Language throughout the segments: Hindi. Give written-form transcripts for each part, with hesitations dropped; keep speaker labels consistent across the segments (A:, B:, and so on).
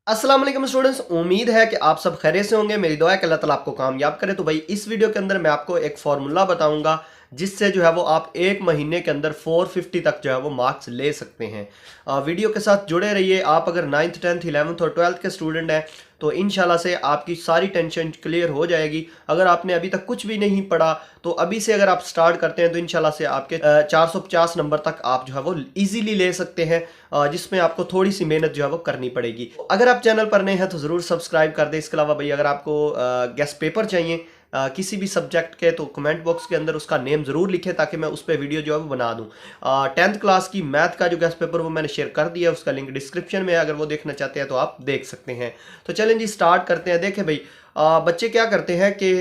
A: अस्सलाम वालेकुम स्टूडेंट्स, उम्मीद है कि आप सब खैरियत से होंगे। मेरी दुआ है कि अल्लाह ताला आपको कामयाब करे। तो भाई इस वीडियो के अंदर मैं आपको एक फार्मूला बताऊंगा जिससे जो है वो आप एक महीने के अंदर 450 तक जो है वो मार्क्स ले सकते हैं। वीडियो के साथ जुड़े रहिए। आप अगर 9th 10th 11th और 12th के स्टूडेंट हैं तो इंशाल्लाह से आपकी सारी टेंशन क्लियर हो जाएगी। अगर आपने अभी तक कुछ भी नहीं पढ़ा तो अभी से अगर आप स्टार्ट करते हैं तो इंशाल्लाह से आपके 450 नंबर तक आप जो है वो इजीली ले सकते हैं, जिसमें आपको थोड़ी सी मेहनत जो है वो करनी पड़ेगी। अगर आप चैनल पर नए हैं तो ज़रूर सब्सक्राइब कर दें। इसके अलावा भाई अगर आपको गेस्ट पेपर चाहिए किसी भी सब्जेक्ट के तो कमेंट बॉक्स के अंदर उसका नेम ज़रूर लिखें ताकि मैं उस पर वीडियो जो है वो बना दूँ। 10th क्लास की मैथ का जो गेस्ट पेपर वो मैंने शेयर कर दिया है, उसका लिंक डिस्क्रिप्शन में है, अगर वो देखना चाहते हैं तो आप देख सकते हैं। तो चलें जी स्टार्ट करते हैं। देखें भाई बच्चे क्या करते हैं कि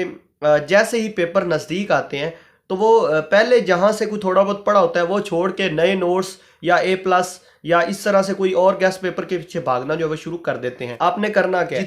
A: जैसे ही पेपर नज़दीक आते हैं तो वो पहले जहाँ से कोई थोड़ा बहुत पढ़ा होता है वो छोड़ के नए नोट्स या A+ या इस तरह से कोई और गेस्ट पेपर के पीछे भागना जो है वो शुरू कर देते हैं। आपने करना क्या,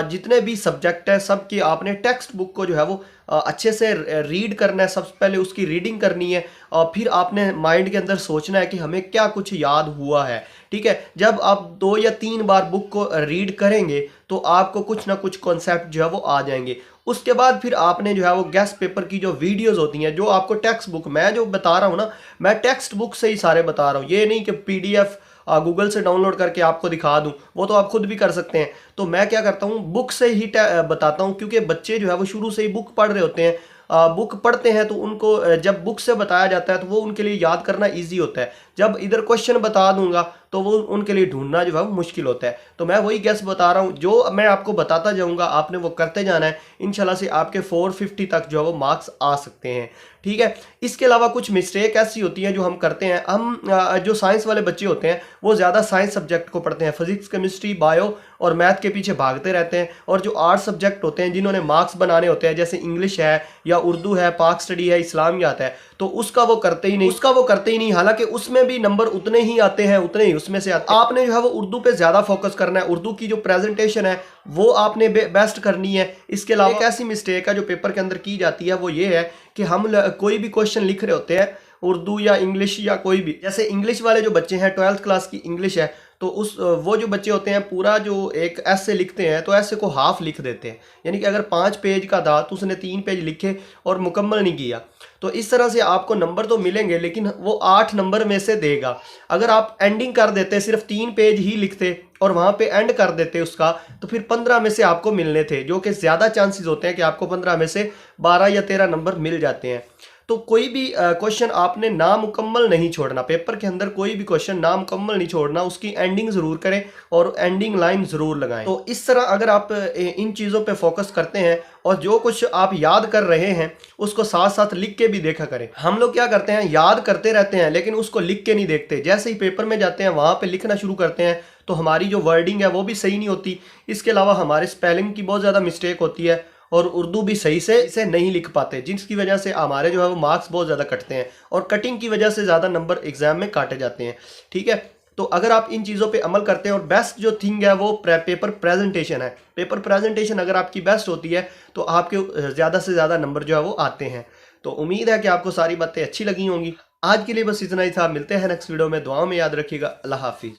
A: जितने भी सब्जेक्ट है सब की आपने टेक्स्ट बुक को जो है वो अच्छे से रीड करना है। सबसे पहले उसकी रीडिंग करनी है और फिर आपने माइंड के अंदर सोचना है कि हमें क्या कुछ याद हुआ है। ठीक है, जब आप 2 या 3 बार बुक को रीड करेंगे तो आपको कुछ ना कुछ कॉन्सेप्ट जो है वो आ जाएंगे। उसके बाद फिर आपने जो है वो गेस्ट पेपर की जो वीडियोस होती हैं, जो आपको टेक्स्ट बुक, मैं जो बता रहा हूँ ना, मैं टेक्स्ट बुक से ही सारे बता रहा हूँ। ये नहीं कि PDF गूगल से डाउनलोड करके आपको दिखा दूं, वो तो आप खुद भी कर सकते हैं। तो मैं क्या करता हूं, बुक से ही बताता हूं, क्योंकि बच्चे जो है वो शुरू से ही बुक पढ़ रहे होते हैं। बुक पढ़ते हैं तो उनको जब बुक से बताया जाता है तो वो उनके लिए याद करना इजी होता है। जब इधर क्वेश्चन बता दूंगा तो वो उनके लिए ढूंढना जो है वो मुश्किल होता है। तो मैं वही गेस बता रहा हूँ, जो मैं आपको बताता जाऊंगा आपने वो करते जाना है। इंशाल्लाह से आपके 450 तक जो है वो मार्क्स आ सकते हैं। ठीक है, इसके अलावा कुछ मिस्टेक ऐसी होती हैं जो हम करते हैं। हम जो साइंस वाले बच्चे होते हैं वो ज़्यादा साइंस सब्जेक्ट को पढ़ते हैं, फिजिक्स केमिस्ट्री बायो और मैथ के पीछे भागते रहते हैं। और जो आर्ट्स सब्जेक्ट होते हैं जिन्होंने मार्क्स बनाने होते हैं, जैसे इंग्लिश है या उर्दू है, पाक स्टडी है, इस्लामियात है, तो उसका वो करते ही नहीं। हालांकि उसमें भी नंबर उतने ही आते हैं, उतने ही उसमें से आते हैं। आपने जो है वो उर्दू पे ज़्यादा फोकस करना है। उर्दू की जो प्रेजेंटेशन है वो आपने बेस्ट करनी है। इसके अलावा एक ऐसी मिस्टेक है जो पेपर के अंदर की जाती है, वो ये है कि हम कोई भी क्वेश्चन लिख रहे होते हैं, उर्दू या इंग्लिश या कोई भी, जैसे इंग्लिश वाले जो बच्चे हैं 12th क्लास की इंग्लिश है, तो वो जो बच्चे होते हैं पूरा जो एक ऐसे लिखते हैं तो ऐसे को हाफ लिख देते हैं। यानी कि अगर 5 पेज का था तो उसने 3 पेज लिखे और मुकम्मल नहीं किया। तो इस तरह से आपको नंबर तो मिलेंगे लेकिन वो 8 नंबर में से देगा। अगर आप एंडिंग कर देते, सिर्फ 3 पेज ही लिखते और वहाँ पे एंड कर देते उसका, तो फिर 15 में से आपको मिलने थे, जो कि ज़्यादा चांसेस होते हैं कि आपको 15 में से 12 या 13 नंबर मिल जाते हैं। तो कोई भी क्वेश्चन आपने नामुकम्मल नहीं छोड़ना। पेपर के अंदर कोई भी क्वेश्चन नामुकम्मल नहीं छोड़ना, उसकी एंडिंग ज़रूर करें और एंडिंग लाइन ज़रूर लगाएं। तो इस तरह अगर आप इन चीज़ों पे फोकस करते हैं और जो कुछ आप याद कर रहे हैं उसको साथ साथ लिख के भी देखा करें। हम लोग क्या करते हैं, याद करते रहते हैं लेकिन उसको लिख के नहीं देखते। जैसे ही पेपर में जाते हैं वहाँ पर लिखना शुरू करते हैं तो हमारी जो वर्डिंग है वो भी सही नहीं होती। इसके अलावा हमारे स्पेलिंग की बहुत ज़्यादा मिस्टेक होती है और उर्दू भी सही से इसे नहीं लिख पाते, जिसकी वजह से हमारे जो है वो मार्क्स बहुत ज़्यादा कटते हैं और कटिंग की वजह से ज़्यादा नंबर एग्जाम में काटे जाते हैं। ठीक है, तो अगर आप इन चीज़ों पे अमल करते हैं और बेस्ट जो थिंग है वो पेपर प्रेजेंटेशन है। पेपर प्रेजेंटेशन अगर आपकी बेस्ट होती है तो आपके ज़्यादा से ज़्यादा नंबर जो है वो आते हैं। तो उम्मीद है कि आपको सारी बातें अच्छी लगी होंगी। आज के लिए बस इतना ही था। मिलते हैं नेक्स्ट वीडियो में। दुआओं में याद रखिएगा। अल्लाह हाफिज़।